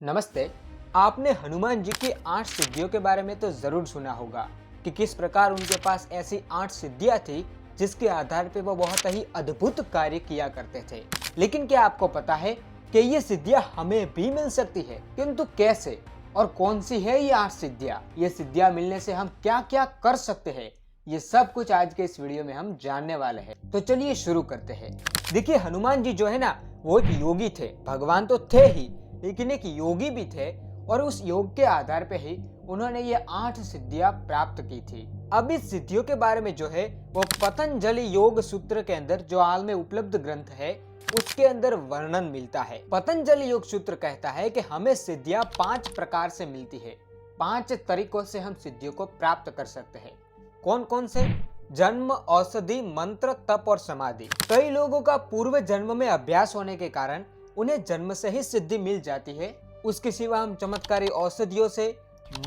नमस्ते। आपने हनुमान जी की 8 सिद्धियों के बारे में तो जरूर सुना होगा कि किस प्रकार उनके पास ऐसी 8 सिद्धियां थी जिसके आधार पे वो बहुत ही अद्भुत कार्य किया करते थे। लेकिन क्या आपको पता है कि ये सिद्धियां हमें भी मिल सकती है, किंतु कैसे और कौन सी है ये 8 सिद्धियां? ये सिद्धियां मिलने से हम क्या क्या कर सकते हैं, ये सब कुछ आज के इस वीडियो में हम जानने वाले हैं। तो चलिए शुरू करते हैं। देखिए, हनुमान जी जो है ना, वो एक योगी थे। भगवान तो थे ही, लेकिन एक योगी भी थे और उस योग के आधार पे ही उन्होंने ये 8 सिद्धियां प्राप्त की थी। अब इस सिद्धियों के बारे में जो है वो पतंजलि योग सूत्र के अंदर, जो हाल में उपलब्ध ग्रंथ है, उसके अंदर वर्णन मिलता है। पतंजलि योग सूत्र कहता है कि हमें सिद्धियां 5 प्रकार से मिलती है। 5 तरीकों से हम सिद्धियों को प्राप्त कर सकते हैं। कौन कौन से? जन्म, औषधि, मंत्र, तप और समाधि। कई लोगों का पूर्व जन्म में अभ्यास होने के कारण उन्हें जन्म से ही सिद्धि मिल जाती है। उसके सिवा हम चमत्कारी औषधियों से,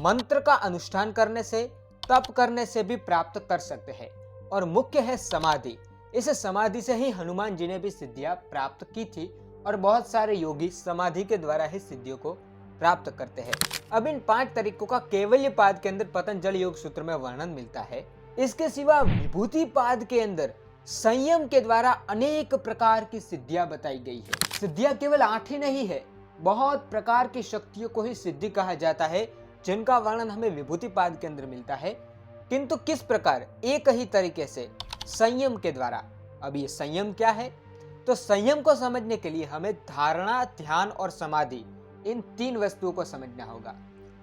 मंत्र का अनुष्ठान करने से, तप करने से भी प्राप्त कर सकते हैं। और मुख्य है समाधि। इस समाधि से ही हनुमान जी ने भी सिद्धियां प्राप्त की थी और बहुत सारे योगी समाधि के द्वारा ही सिद्धियों को प्राप्त करते हैं। अब इन 5 तरीकों का कैवल्य पाद के अंदर पतंजलि योग सूत्र में वर्णन मिलता है। इसके सिवा विभूति पाद के अंदर संयम के द्वारा अनेक प्रकार की सिद्धियां बताई गई है। सिद्धियां केवल 8 ही नहीं है, बहुत प्रकार की शक्तियों को ही सिद्धि कहा जाता है, जिनका वर्णन हमें विभूति पाद के अंदर मिलता है। किंतु किस प्रकार? एक ही तरीके से, संयम के द्वारा। अब ये संयम क्या है? तो संयम को समझने के लिए हमें धारणा, ध्यान और समाधि, इन 3 वस्तुओं को समझना होगा।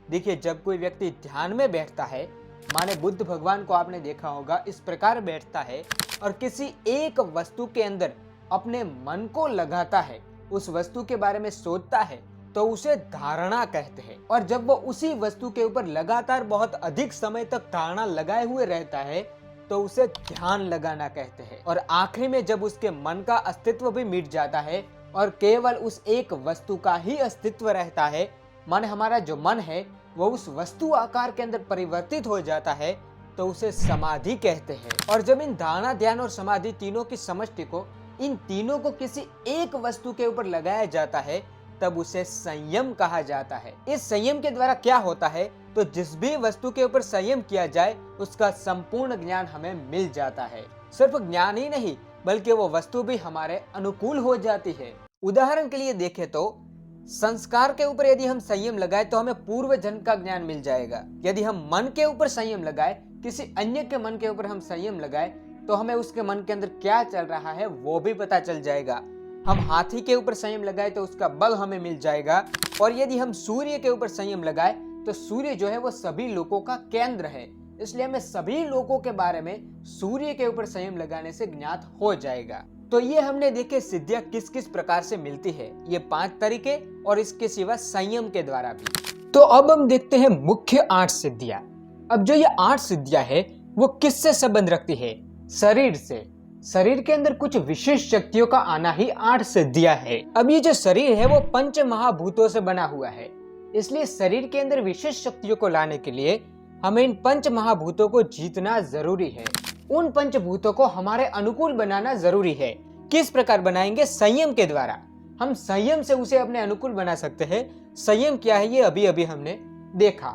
देखिए, जब कोई व्यक्ति ध्यान में बैठता है, माने बुद्ध भगवान को आपने देखा होगा, इस प्रकार बैठता है और किसी एक वस्तु के अंदर अपने मन को लगाता है, उस वस्तु के बारे में सोचता है, तो उसे धारणा कहते हैं। और जब वो उसी वस्तु के ऊपर लगातार बहुत अधिक समय तक धारणा लगाए हुए रहता है, तो उसे ध्यान लगाना कहते हैं। और आखिरी में जब उसके मन का अस्तित्व भी मिट जाता है और केवल उस एक वस्तु का ही अस्तित्व रहता है, माने हमारा जो मन है वो उस वस्तु आकार के अंदर परिवर्तित हो जाता है, तो उसे समाधि कहते हैं। और जब इन धारणा, ध्यान और समाधि तीनों की समष्टि को, इन तीनों को किसी एक वस्तु के ऊपर लगाया जाता है, तब उसे संयम कहा जाता है। इस संयम के द्वारा क्या होता है? तो जिस भी वस्तु के ऊपर संयम किया जाए, उसका संपूर्ण ज्ञान हमें मिल जाता है। सिर्फ ज्ञान ही नहीं, बल्कि वो वस्तु भी हमारे अनुकूल हो जाती है। उदाहरण के लिए देखें तो संस्कार के ऊपर यदि हम संयम लगाए तो हमें पूर्व जन्म का ज्ञान मिल जाएगा। यदि हम मन के ऊपर संयम लगाए, किसी अन्य के मन के ऊपर हम संयम लगाए, तो हमें उसके मन के अंदर क्या चल रहा है वो भी पता चल जाएगा। हम हाथी के ऊपर संयम लगाए तो उसका बल हमें मिल जाएगा। और यदि हम सूर्य के ऊपर संयम लगाए, तो सूर्य जो है वो सभी लोकों का केंद्र है, इसलिए हमें सभी लोकों के बारे में सूर्य के ऊपर संयम लगाने से ज्ञात हो जाएगा। तो ये हमने देखे सिद्धियां किस किस प्रकार से मिलती है, ये 5 तरीके, और इसके सिवा संयम के द्वारा भी। तो अब हम देखते हैं मुख्य 8 सिद्धियां। अब जो ये 8 सिद्धियां है वो किससे संबंध रखती है? शरीर से। शरीर के अंदर कुछ विशेष शक्तियों का आना ही 8 सिद्धियां है। अब ये जो शरीर है वो पंच महाभूतों से बना हुआ है, इसलिए शरीर के अंदर विशेष शक्तियों को लाने के लिए हमें इन पंच महाभूतों को जीतना जरूरी है। उन पंचभूतों को हमारे अनुकूल बनाना जरूरी है। किस प्रकार बनाएंगे? संयम के द्वारा। हम संयम से उसे अपने अनुकूल बना सकते हैं। संयम क्या है, ये अभी अभी हमने देखा।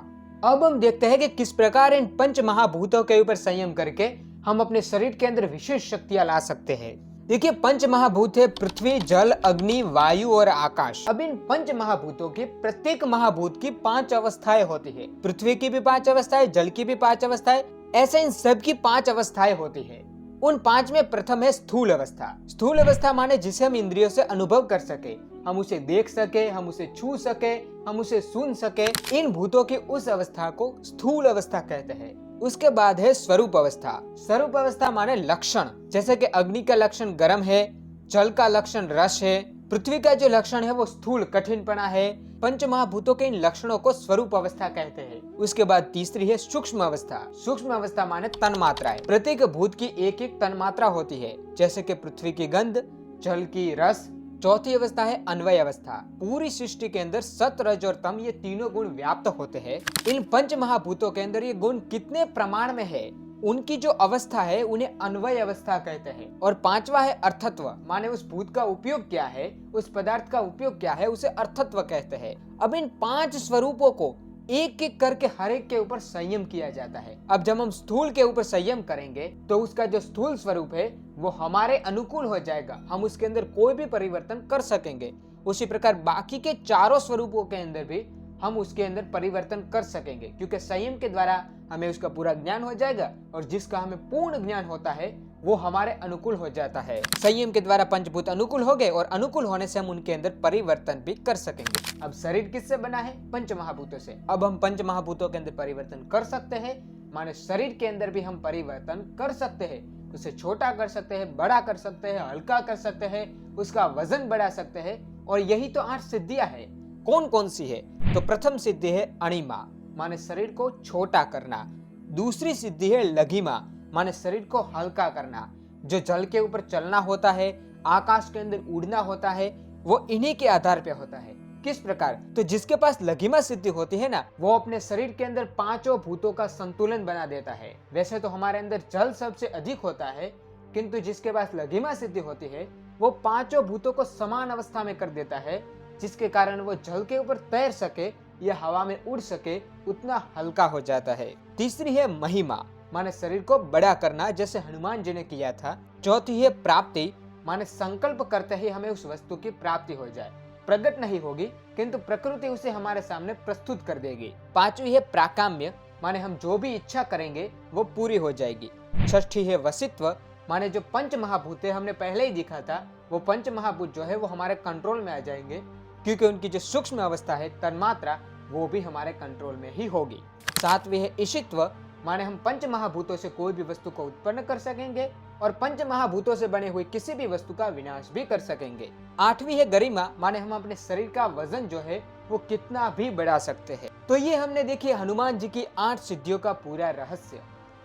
अब हम देखते हैं कि किस प्रकार इन पंच महाभूतों के ऊपर संयम करके हम अपने शरीर के अंदर विशेष शक्तियां ला सकते हैं। देखिए, पंच महाभूत है पृथ्वी, जल, अग्नि, वायु और आकाश। अब इन पंच महाभूतों के प्रत्येक महाभूत की 5 अवस्थाएं होती है। पृथ्वी की भी 5 अवस्थाएं, जल की भी 5 अवस्थाएं, ऐसे इन सब की 5 अवस्थाएं होती है। उन 5 में प्रथम है स्थूल अवस्था। स्थूल अवस्था माने जिसे हम इंद्रियों से अनुभव कर सके, हम उसे देख सके, हम उसे छू सके, हम उसे सुन सके। इन भूतों की उस अवस्था को स्थूल अवस्था कहते हैं। उसके बाद है स्वरूप अवस्था। स्वरूप अवस्था माने लक्षण, जैसे कि अग्नि का लक्षण गर्म है, जल का लक्षण रस है, पृथ्वी का जो लक्षण है वो स्थूल कठिनपना है। पंच महाभूतों के इन लक्षणों को स्वरूप अवस्था कहते हैं। उसके बाद तीसरी है सूक्ष्म अवस्था। सूक्ष्म अवस्था माने तन्मात्राएं। प्रत्येक भूत की एक एक तन्मात्रा होती है, जैसे कि पृथ्वी की गंध, जल की रस। चौथी अवस्था है अन्वय अवस्था। पूरी सृष्टि के अंदर सत, रज और तम, ये तीनों गुण व्याप्त होते हैं। इन पंच महाभूतों के अंदर ये गुण कितने प्रमाण में है उनकी जो अवस्था है उन्हें अन्वय अवस्था कहते हैं। और पांचवा है अर्थत्व, माने उस भूत का उपयोग क्या है, उस पदार्थ का उपयोग क्या है, उसे अर्थत्व कहते हैं। अब इन 5 स्वरूपों को एक एक करके हर एक के ऊपर संयम किया जाता है। अब जब हम स्थूल के ऊपर संयम करेंगे तो उसका जो स्थूल स्वरूप है वो हमारे अनुकूल हो जाएगा, हम उसके अंदर कोई भी परिवर्तन कर सकेंगे। उसी प्रकार बाकी के चारों स्वरूपों के अंदर भी हम उसके अंदर परिवर्तन कर सकेंगे, क्योंकि संयम के द्वारा हमें उसका पूरा ज्ञान हो जाएगा और जिसका हमें पूर्ण ज्ञान होता है वो हमारे अनुकूल हो जाता है। संयम के द्वारा पंचभूत अनुकूल हो गए और अनुकूल होने से हम उनके अंदर परिवर्तन भी कर सकेंगे। अब शरीर किससे बना है? पंच महाभूतों से। अब हम पंच महाभूतों के अंदर परिवर्तन कर सकते हैं, माने शरीर के अंदर भी हम परिवर्तन कर सकते हैं। उसे छोटा कर सकते हैं, बड़ा कर सकते हैं, हल्का कर सकते हैं, उसका वजन बढ़ा सकते हैं। और यही तो 8 सिद्धियां है। कौन कौन सी है? तो प्रथम सिद्धि है अणिमा, माने शरीर को छोटा करना। दूसरी सिद्धि है लघिमा, माने शरीर को हल्का करना। जो जल के ऊपर चलना होता है, आकाश के अंदर उड़ना होता है, वो इन्हीं के आधार पे होता है। किस प्रकार? तो जिसके पास लघिमा सिद्धि होती है ना, वो अपने शरीर के अंदर पांचों भूतों का संतुलन बना देता है। वैसे तो हमारे अंदर जल सबसे अधिक होता है, किंतु जिसके पास लघिमा सिद्धि होती है वो पांचों भूतों को समान अवस्था में कर देता है, जिसके कारण वो जल के ऊपर तैर सके या हवा में उड़ सके, उतना हल्का हो जाता है। तीसरी है महिमा, माने शरीर को बड़ा करना, जैसे हनुमान जी ने किया था। चौथी है प्राप्ति, माने संकल्प करते ही हमें उस वस्तु की प्राप्ति हो जाए। प्रकट नहीं होगी किंतु प्रकृति उसे हमारे सामने प्रस्तुत कर देगी। पांचवी है प्राकाम्य, माने हम जो भी इच्छा करेंगे वो पूरी हो जाएगी। छठी है वसित्व, माने जो पंच महाभूत है, हमने पहले ही देखा था, वो पंच महाभूत जो है वो हमारे कंट्रोल में आ जाएंगे, क्योंकि उनकी जो सूक्ष्म अवस्था है तन्मात्रा, वो भी हमारे कंट्रोल में ही होगी। सातवीं है ईशित्व, माने हम पंच महाभूतों से कोई भी वस्तु को उत्पन्न कर सकेंगे और पंच महाभूतों से बने हुए किसी भी वस्तु का विनाश भी कर सकेंगे। आठवीं है गरिमा, माने हम अपने शरीर का वजन जो है वो कितना भी बढ़ा सकते हैं। तो ये हमने देखी हनुमान जी की 8 सिद्धियों का पूरा रहस्य।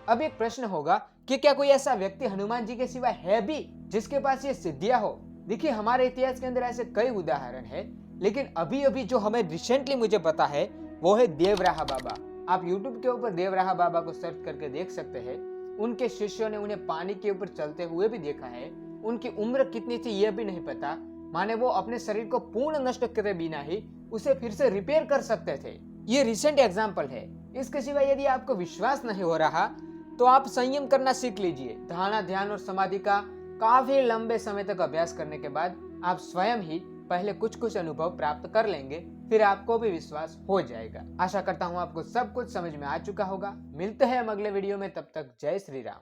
अब एक प्रश्न होगा कि क्या कोई ऐसा व्यक्ति हनुमान जी के सिवा है भी जिसके पास ये सिद्धियां हो? देखिए, हमारे इतिहास के अंदर ऐसे कई उदाहरण है, लेकिन अभी अभी जो हमें रिसेंटली मुझे पता है वो है देवराहा बाबा। आप YouTube के ऊपर देवराहा बाबा को सर्च करके देख सकते हैं। उनके शिष्यों ने उन्हें पानी के ऊपर चलते हुए भी देखा है। उनकी उम्र कितनी थी ये भी नहीं पता, माने वो अपने शरीर को पूर्ण नष्ट करे बिना ही उसे फिर से रिपेयर कर सकते थे। ये रिसेंट एग्जाम्पल है। इसके सिवा यदि आपको विश्वास नहीं हो रहा तो आप संयम करना सीख लीजिए। धारणा, ध्यान और समाधि का काफी लंबे समय तक अभ्यास करने के बाद आप स्वयं ही पहले कुछ अनुभव प्राप्त कर लेंगे, फिर आपको भी विश्वास हो जाएगा। आशा करता हूँ आपको सब कुछ समझ में आ चुका होगा। मिलते हैं हम अगले वीडियो में, तब तक जय श्री राम।